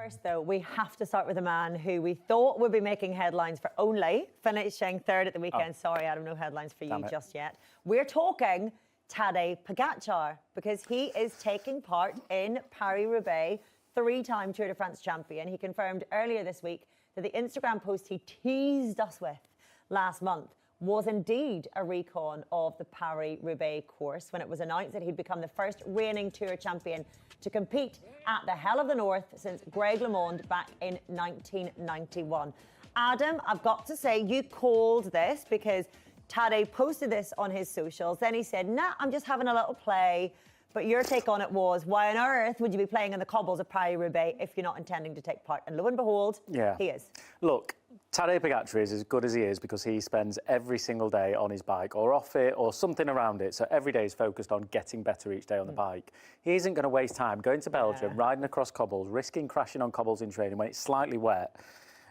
First, though, we have to start with a man who we thought would be making headlines for only finishing third at the weekend. Oh. Sorry, Adam, no headlines for you just yet. We're talking Tadej Pogacar because he is taking part in Paris-Roubaix, three-time Tour de France champion. He confirmed earlier this week that the Instagram post he teased us with last month was indeed a recon of the Paris-Roubaix course when it was announced that he'd become the first reigning Tour champion to compete at the Hell of the North since Greg LeMond back in 1991. Adam, I've got to say, you called this because Tadej posted this on his socials. Then he said, nah, I'm just having a little play. But your take on it was, why on earth would you be playing in the cobbles of Paris-Roubaix if you're not intending to take part? And lo and behold, he is. Look, Tadej Pogacar is as good as he is because he spends every single day on his bike or off it or something around it. So every day is focused on getting better each day on the bike. He isn't going to waste time going to Belgium, riding across cobbles, risking crashing on cobbles in training when it's slightly wet.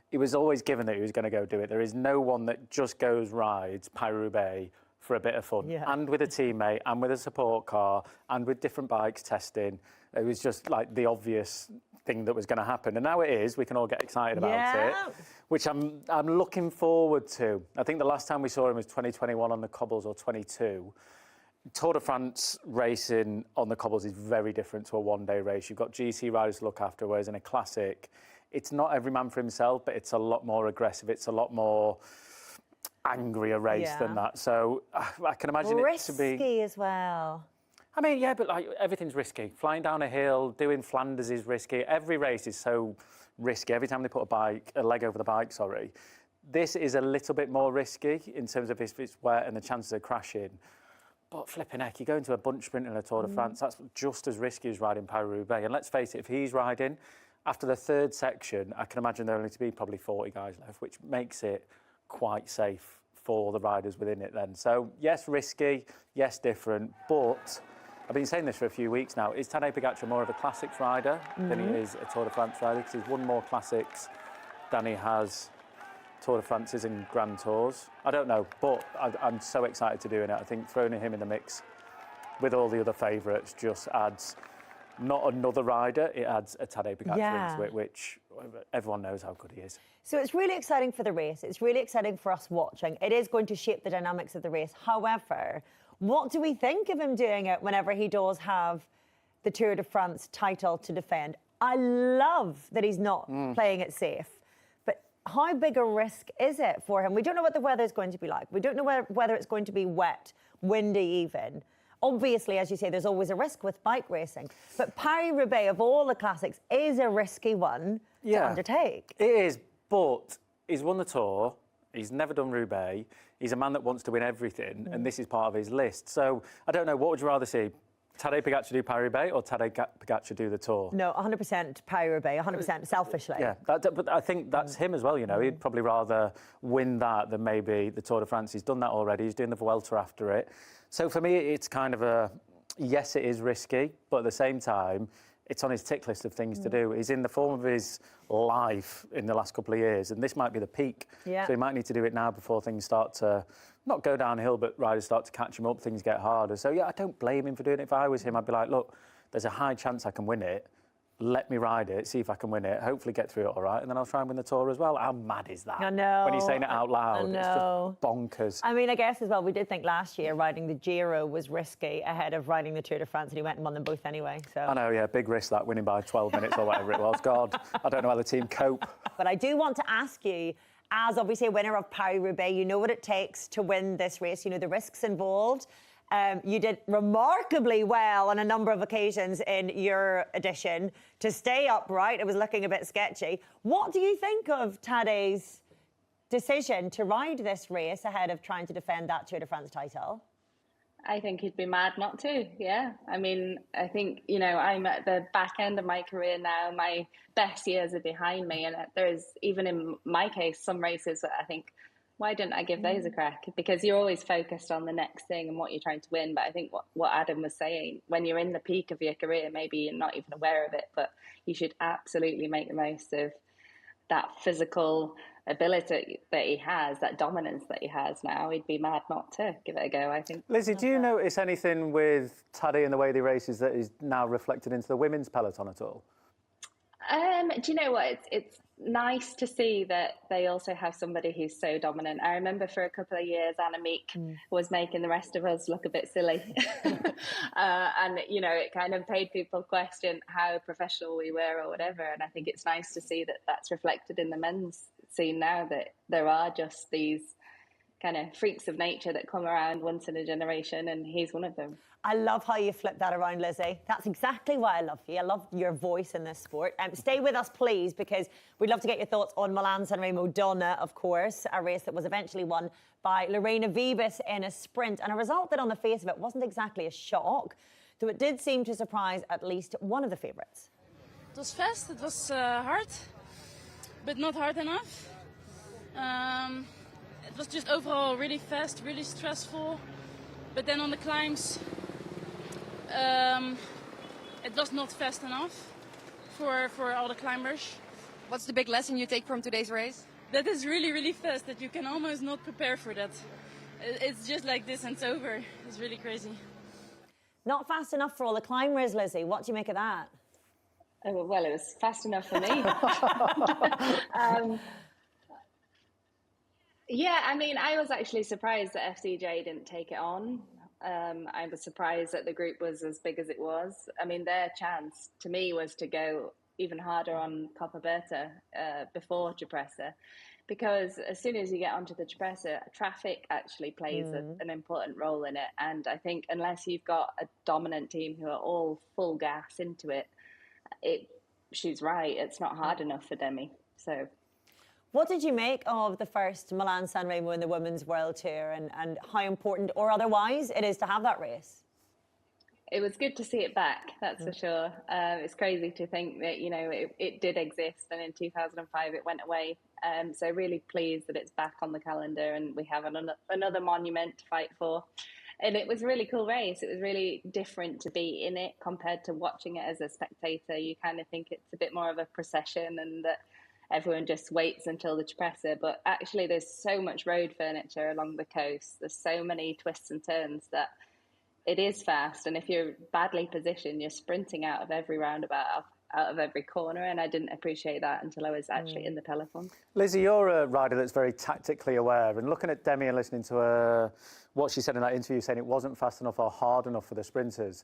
He was always given that he was going to go do it. There is no one that just goes rides Paris-Roubaix for a bit of fun, and with a teammate, and with a support car, and with different bikes testing. It was just like the obvious thing that was going to happen. And now it is, we can all get excited about it, which I'm looking forward to. I think the last time we saw him was 2021 on the cobbles, or 22. Tour de France racing on the cobbles is very different to a one-day race. You've got GC riders to look after, whereas in a classic, it's not every man for himself, but it's a lot more aggressive. It's a lot more angrier race than that. So I can imagine it to be... Risky as well. I mean, yeah, but like everything's risky. Flying down a hill, doing Flanders is risky. Every race is so risky. Every time they put a leg over the bike, sorry. This is a little bit more risky in terms of if it's wet and the chances of crashing. But flipping heck, you go into a bunch sprint in a Tour de France, that's just as risky as riding Paris-Roubaix. And let's face it, if he's riding, after the third section, I can imagine there only to be probably 40 guys left, which makes it quite safe for the riders within it then. So, yes, risky, yes, different, but I've been saying this for a few weeks now. Is Tadej Pogacar more of a classics rider than he is a Tour de France rider? Because he's won more classics than he has Tour de France's and Grand Tours. I don't know, but I'm so excited to doing it. I think throwing him in the mix with all the other favourites just adds not another rider, it adds a Tadej Pogacar into it, which everyone knows how good he is. So it's really exciting for the race. It's really exciting for us watching. It is going to shape the dynamics of the race. However, what do we think of him doing it whenever he does have the Tour de France title to defend? I love that he's not playing it safe. But how big a risk is it for him? We don't know what the weather is going to be like. We don't know whether it's going to be wet, windy even. Obviously, as you say, there's always a risk with bike racing. But Paris-Roubaix, of all the classics, is a risky one to undertake. It is, but he's won the Tour. He's never done Roubaix. He's a man that wants to win everything, and this is part of his list. So, I don't know, what would you rather see? Tadej Pogacar do Paris-Roubaix or Tadej Pogacar do the Tour? No, 100% Paris-Roubaix, 100% selfishly. Yeah, but I think that's him as well, you know. He'd probably rather win that than maybe the Tour de France. He's done that already. He's doing the Vuelta after it. So for me, it's kind of a, yes, it is risky, but at the same time, it's on his tick list of things to do. He's in the form of his life in the last couple of years, and this might be the peak. So he might need to do it now before things start to, not go downhill, but riders start to catch him up, things get harder. So, yeah, I don't blame him for doing it. If I was him, I'd be like, look, there's a high chance I can win it. Let me ride it, see if I can win it, hopefully get through it all right, and then I'll try and win the Tour as well. How mad is that? I know. When you're saying it out loud, it's just bonkers. I mean, I guess as well, we did think last year riding the Giro was risky ahead of riding the Tour de France, and he went and won them both anyway. So I know, yeah, big risk that, winning by 12 minutes or whatever it was. God, I don't know how the team cope. But I do want to ask you, as obviously a winner of Paris-Roubaix, you know what it takes to win this race. You know the risks involved. You did remarkably well on a number of occasions in your edition to stay upright. It was looking a bit sketchy. What do you think of Tadej's decision to ride this race ahead of trying to defend that Tour de France title? I think he'd be mad not to, yeah. I mean, I think, you know, I'm at the back end of my career now. My best years are behind me. And there's, even in my case, some races that I think, why didn't I give those a crack? Because you're always focused on the next thing and what you're trying to win. But I think what Adam was saying, when you're in the peak of your career, maybe you're not even aware of it, but you should absolutely make the most of that physical ability that he has, that dominance that he has now. He'd be mad not to give it a go, I think. Lizzie, do you notice anything with Tadej and the way he races that is now reflected into the women's peloton at all? Do you know what? It's nice to see that they also have somebody who's so dominant. I remember for a couple of years, Anna Meek was making the rest of us look a bit silly, and it kind of made people question how professional we were or whatever. And I think it's nice to see that that's reflected in the men's scene now, that there are just these kind of freaks of nature that come around once in a generation, and he's one of them. I love how you flip that around, Lizzie. That's exactly why I love you. I love your voice in this sport. Stay with us, please, because we'd love to get your thoughts on Milan San Remo Donna, of course, a race that was eventually won by Lorena Wiebes in a sprint, and a result that on the face of it wasn't exactly a shock, though it did seem to surprise at least one of the favourites. It was fast, it was hard, but not hard enough. It was just overall really fast, really stressful, but then on the climbs, it was not fast enough for all the climbers. What's the big lesson you take from today's race? That is really, really fast, that you can almost not prepare for that. It's just like this and it's over. It's really crazy. Not fast enough for all the climbers, Lizzie. What do you make of that? Oh, well, it was fast enough for me. Yeah, I mean, I was actually surprised that FCJ didn't take it on. I was surprised that the group was as big as it was. I mean, their chance to me was to go even harder on Coppa Berta before Cipressa, because as soon as you get onto the Cipressa, traffic actually plays an important role in it. And I think unless you've got a dominant team who are all full gas into it, she's right, it's not hard enough for Demi. So. What did you make of the first Milan San Remo in the Women's World Tour, and how important or otherwise it is to have that race? It was good to see it back, that's for sure. It's crazy to think that, it did exist, and in 2005 it went away. So really pleased that it's back on the calendar and we have another monument to fight for. And it was a really cool race. It was really different to be in it compared to watching it as a spectator. You kind of think it's a bit more of a procession and that everyone just waits until the Cipressa, but actually there's so much road furniture along the coast. There's so many twists and turns that it is fast. And if you're badly positioned, you're sprinting out of every roundabout, out of every corner. And I didn't appreciate that until I was actually in the peloton. Lizzie, you're a rider that's very tactically aware. And looking at Demi and listening to her, what she said in that interview, saying it wasn't fast enough or hard enough for the sprinters.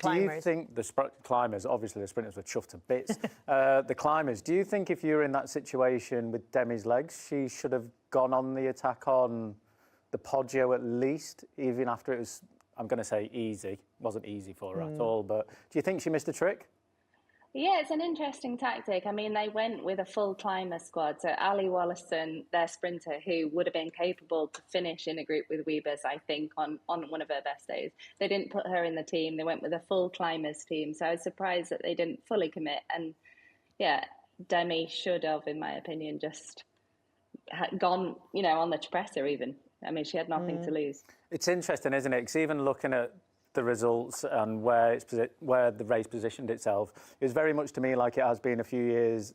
Do you think the climbers, obviously the sprinters were chuffed to bits, the climbers, do you think if you were in that situation with Demi's legs, she should have gone on the attack on the Poggio at least, even after it was, I'm going to say easy, it wasn't easy for her at all, but do you think she missed a trick? Yeah, it's an interesting tactic. I mean, they went with a full climber squad. So Ali Wallison, their sprinter, who would have been capable to finish in a group with Wiebes, I think, on one of her best days. They didn't put her in the team. They went with a full climbers team. So I was surprised that they didn't fully commit. And yeah, Demi should have, in my opinion, just gone, on the Cipressa even. I mean, she had nothing to lose. It's interesting, isn't it? Because even looking at the results and where the race positioned itself, it was very much to me like it has been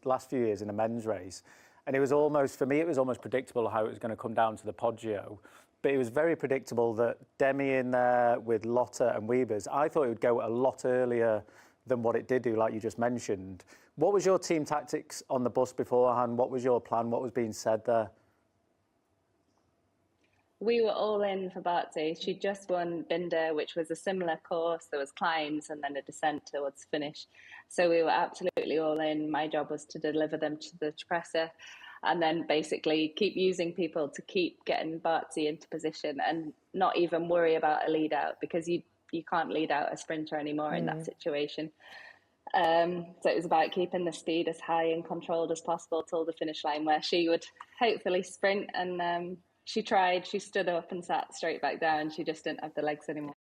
last few years in the men's race. And it was almost, for me, it was almost predictable how it was going to come down to the Poggio. But it was very predictable that Demi in there with Lotte and Wiebes, I thought it would go a lot earlier than what it did do, like you just mentioned. What was your team tactics on the bus beforehand? What was your plan? What was being said there? We were all in for Bartzi. She just won Binder, which was a similar course. There was climbs and then a descent towards finish. So we were absolutely all in. My job was to deliver them to the Cipressa and then basically keep using people to keep getting Bartzi into position and not even worry about a lead out, because you can't lead out a sprinter anymore in that situation. So it was about keeping the speed as high and controlled as possible till the finish line, where she would hopefully sprint. And she tried, she stood up and sat straight back down. She just didn't have the legs anymore.